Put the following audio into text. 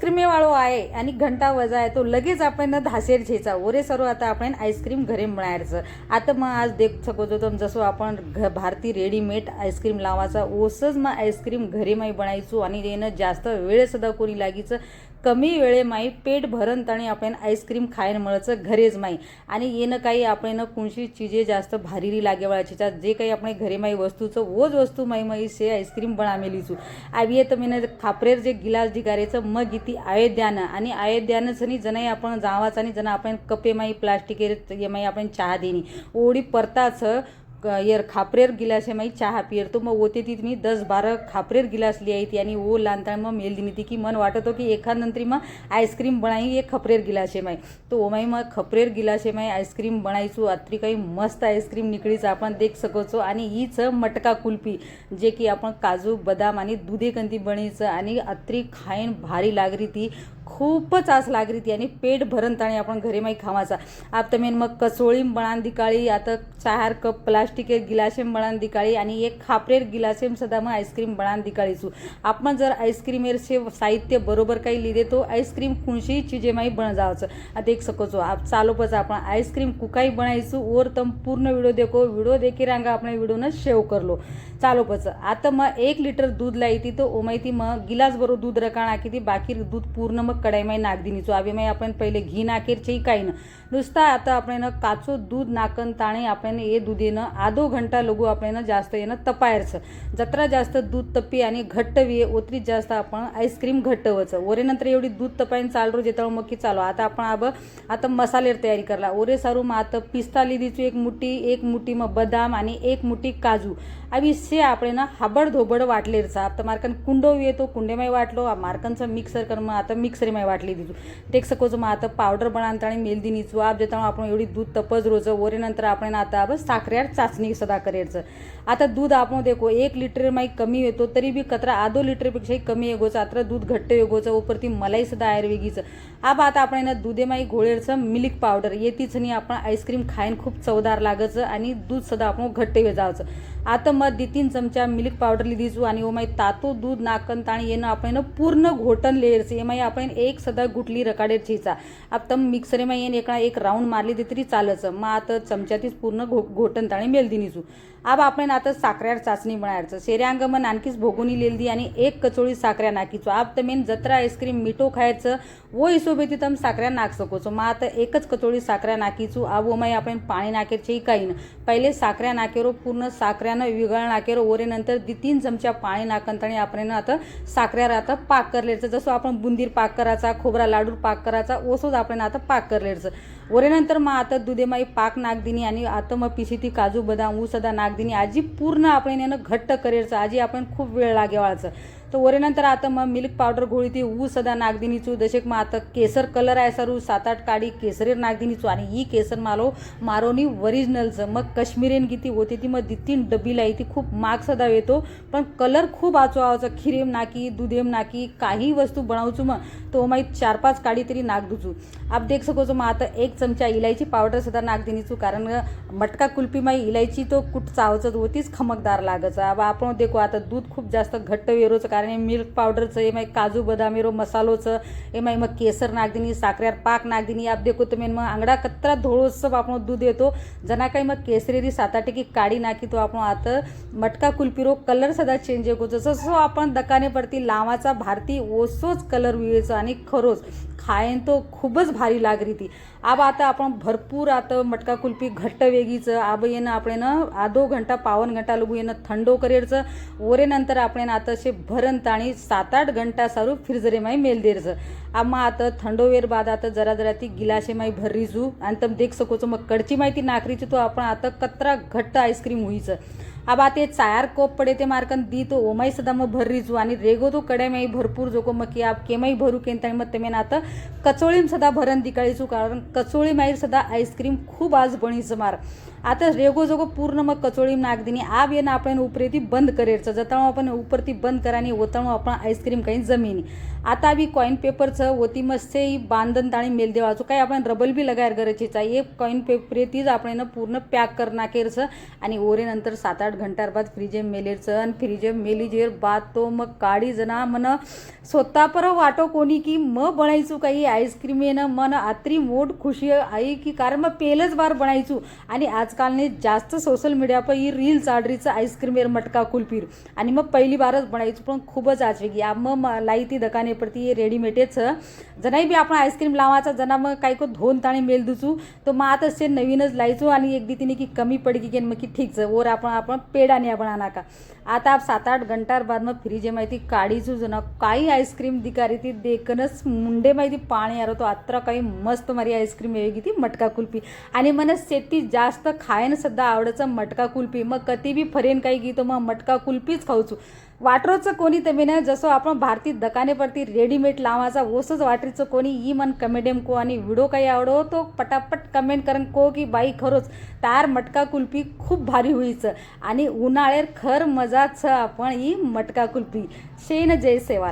आईस्क्रीमे वाळो आहे आणि घंटा वजाय तो लगेच आपण धासेर छेचा ओरे सर्व आता आपण आईस्क्रीम घरी बनायचं। आता मग आज देख सको तो जसं आपण भारतीय रेडीमेड आईस्क्रीम लावायचा ओसच मग आईस्क्रीम घरी माई बनायचो आणि येणं जास्त वेळ सुद्धा कोणी लागीचं कमी वेळे माई पेट भरण ताणी आपण आईस्क्रीम खायला मिळायचं घरेच माई आणि येणं काही आपण कोणशी चीजे जास्त भारीरी लागे वळाचीचा जे काही आपण घरी माई वस्तूचं वोज वस्तू माई से आईस्क्रीम बना मेलीचू आवी येतं मी खापरेर जे गिलास दिगारेचं मग इथे अयोध्यानं आणि अयोध्यानंच नाही जनाई आपण जावाच आणि जना आपण कपे माई प्लास्टिक ये माई आपण चहा देणी ओढी परताच यार खापरेर गिलासे माई चहा पियर तो मग होते ती मी 10-12 खापरेर गिलास लिहाई थी आणि वो लानता मग मेल दिनी थी की मन वाटत हो की एखाद नंतरी मग आईस्क्रीम बनाई एक खपरेर गिलासे माई तो ओ माई मग खपरेर गिलासे माई आईस्क्रीम बनायचो अत्री काही मस्त आईस्क्रीम निकळीचं आपण देख सकोचो आणि हीच मटका कुल्फी जे की आपण काजू बदाम आणि दुधे कंती बनायचं आणि अत्री खाईन भारी लागरी ती खूपच आस लागरी ती आणि पेट भरण ताणी आपण घरी माई खावाचा आप तमेन मग कसोळी बनान दिकाळी आता 4 कप प्लास्टिकेर गिलासेम बनान दिकाळी आणि एक खापरेर गिलासेम सदा मग आईस्क्रीम बनान दिकाळीचू आपण जर आईस्क्रीमेर से साहित्य बरोबर काही लिहिले तो आईस्क्रीम कोणशी चीजे माई बन जावचं आता एक सकोचो आप चालोपच आपण आईस्क्रीम कुकाई बनायचो और तम पूर्ण व्हिडिओ देखो व्हिडिओ देखी रांगा आपण व्हिडिओनं सेव करलो चालोपच आता मग 1 लिटर दूध लाईती तो ओमायती मग गिलास बरोबर दूध रकाणा की ती बाकी दूध पूर्ण मग कढाई माई नाक दिनीचो आवी माई आपण पहिले घी नाकेरचे काही ना नुसता आता आपण काचो दूध नाकन ताणे आपण हे दुधेनं आधो घंटा लगू आपण जास्त येणं तपायचं जत्रा जास्त दूध तपी आणि घट्ट वे ओतरीत जास्त आपण आईस्क्रीम घट्ट व्हायचं ओरे नंतर एवढी दूध तपायन चालरो जेतळ मग की चालो आता आपण आता मसालेर तयारी करला ओरे सारू मग आता पिस्ता लिदीचो 1 मुठी मग बदाम आणि 1 मुठी काजू अभी से आपण हाबड धोबड वाटलेरचा आता मार्कन कुंडो येतो कुंडे माई वाटलो मार्कनचं मिक्सर कर मग आता मिक्सर माई वाटली दिजू टेक सकोच मग आता पावडर बनानताणी मेल दिनीचो आप जेता आपण एवढी दूध तपज रोज ओरे नंतर आपण आता साखरेर चाचणी सदा करेरचं आता दूध आपण देखो 1 लिटर माई कमी येतो तरी बी कचरा आधो लिटरपेक्षाही कमी येगोचं आता दूध घट्ट येगोचं उपरती मलाई सुद्धा आयुर्वेगीचं आता आपण दुधे माई घोळेरचं मिल्क पावडर येतीच नाही आपण आईस्क्रीम खाईन खूप चवदार लागायचं आणि दूध सुद्धा आपण घट्ट जावचं आता मग 2-3 चमचा मिल्क पावडर लिदीचू आणि ओमाई तातो दूध नाकन ताणी येणं आपण पूर्ण घोटन लेयरचं एमाई आपण एक सदा गुटली रकाडेर छेचा आता मिक्सरे माई येण एक राऊंड मारली ते तरी चालचं मग आता चमच्यातीच पूर्ण घोटन ताणी मेल दिनीचू आपण आता साखऱ्यार चाचणी बनायचं शेऱ्यांग मग आणखीच भोगुनी लेलदी आणि 1 कचोळी साखऱ्या नाकीचो आप तमेन जत्रा आईस्क्रीम मिठो खायचं वो हिशोबेती तम साखऱ्या नाक सकोचो मग आता 1च कचोळी साखऱ्या नाकीचो वो माई आपण पाणी नाकेरचे काही ना पहिले साखऱ्या नाकेरो पूर्ण साखऱ्यानं विगळ नाकेरो ओरे नंतर 2-3 चमचा पाणी नाकनताणी आपण आता साखऱ्यार आता पाक करलेरचं जसं आपण बुंदीर पाक करायचा खोबरा लाडू पाक करायचा ओसोच आपण आता पाक करलेरचं ओरे नंतर मग आता दुधे माई पाक नाक दिनी आणि आता मग पिशी ती काजू बदाम ऊ सदा नाक दिनी आजी पूर्ण आपण यानं घट्ट करेरचं आजी आपण खूप वेळ लागे वाळचं तर ओरे नंतर आता मग मिल्क पावडर घोळी ती ऊ सदा नाक दिनीचू जसे मग आता केसर कलर आहे सरू 7-8 काडी केसरेर नाक दिनीचू आणि ही केसर मारोनी ओरिजिनलचं मग कश्मीरेन किती होती ती मग 2-3 डबी लाई ती खूप माग सदा येतो पण कलर खूप आचो आवाचं खिरेम नाकी दुधेम नाकी काही वस्तू बनवचू मग तो माई 4-5 काडी तरी नाक दुचू आप देख सकोचो मग आता 1 चमचा इलायची पावडर सुद्धा नाक दिनीचू कारण मटका कुल्फी माई इलायची तो कुठ चावचत होतीच खमकदार लागायचं अब आपण देखो आता दूध खूप जास्त घट्ट वेरोचं कारण मिल्क पावडरचं एमाई काजू बदामेरो मसालोचं एमाई मग केसर नाक दिनी साखऱ्यार पाक नाक दिनी आप देखो तुम्ही मग अंगडा कत्रा धोळोसं आपण दूध येतो जना काही मग केसरेरी 7-8 काडी नाकी तो आपण आता मटका कुल्फीरो कलर सुद्धा चेंज होतो जसं आपण दकाने पडती लावाचा भारती ओसोच कलर विळेचं आणि खरोच खायन तो खूपच भारी लागरी ती आता आपण भरपूर आता मटका कुल्फी घट्ट वेगीचं येणं आपण आधो घंटा पावन घंटा लगू येणं थंडो करेरचं ओरे नंतर आपण आता असे भरण ताणी 7-8 घंटा सारू फ्रिजरे माई मेल देरचं मग आता थंडोवेर बाद आता जरा ती गिलासे माई भररीचू आणि तम देख सकोचो मग कडची माहिती नाकरीची तो आपण आता कतरा घट्ट आईस्क्रीम होईचं आता 4 कोप पडे ते मार्कन दी तो ओमाई सदा मग भररीचू आणि रेगो तो कडे माई भरपूर जोको मग की आप केमाई भरू केंताणी मग ते आता कचोळीम सदा भरण दिकाळीचू कारण कचोळी माई सदा आईस्क्रीम खूप आज बणीचं मार आता रेगो जगो पूर्ण मग कचोळी नाक दिनी आब येणं आपण उपरेती बंद करेरचं जताणू आपण उपरती बंद करानी ओताणू आपण आईस्क्रीम काही जमिनी आता बी कॉइन पेपरचं ओती मस्ते बांधन ताणी मेल देवाचं काही आपण रबल बी लगायर गरजेचं आहे एक कॉइन पेपरेतीच आपण पूर्ण पॅक कर नाकेरचं आणि ओरे नंतर 7-8 घंटार बाद फ्रीजे मेलेरचं आणि फ्रीजे मेली जेर बाद तो मग काढी जना मन स्वतः पर वाटो कोणी की मग बनायचू काही आईस्क्रीम येणं मन आत्री मोठ खुशी आई की कारण मग पहिलंच बार बनायचू आणि आजकालने जास्त सोशल मीडिया पर ही रील चाडरीचं आईस्क्रीमेर मटका कुल्फीर आणि मग पहिली बारच बनायचू पण खूपच आजवेगी मग लाईती दकाने पडती रेडीमेडच जनाही बी आपण आईस्क्रीम लावायचा जना मग काही को धोन ताणे मेल दुचू तो मग आता से नवीनच लायचू आणि एक दी तिने की कमी पडगी की मग की ठीक और आपण पेडाने आपण आणा का आता आप 7-8 घंटार बाद मग फ्रीजे माहिती काढीचू जना काही आईस्क्रीम दिकारी ती देखनच मुंडे माहिती पाणी आरो तो आत्रा काही मस्त मारी आईस्क्रीम येगी ती मटका कुल्फी आणि मन सेती जास्त खायन सुद्धा आवडचं मटका कुल्फी मग कधी बी फरेन काही की तो मग मटका कुल्फीच खाऊचू वाटरोचं कोणी तमेनं जसं आपण भारतीय दकाने पडती रेडीमेड लावायचा ओसच वाटरीचं कोणी ही मन कमेडेम को आणि व्हिडिओ काही आवडो तो पटापट कमेंट करन को की बाई खरोच तार मटका कुल्फी खूप भारी होईचं आणि उन्हाळ्यात खर मजाच आपण ही मटका कुल्फी शेन जय सेवा।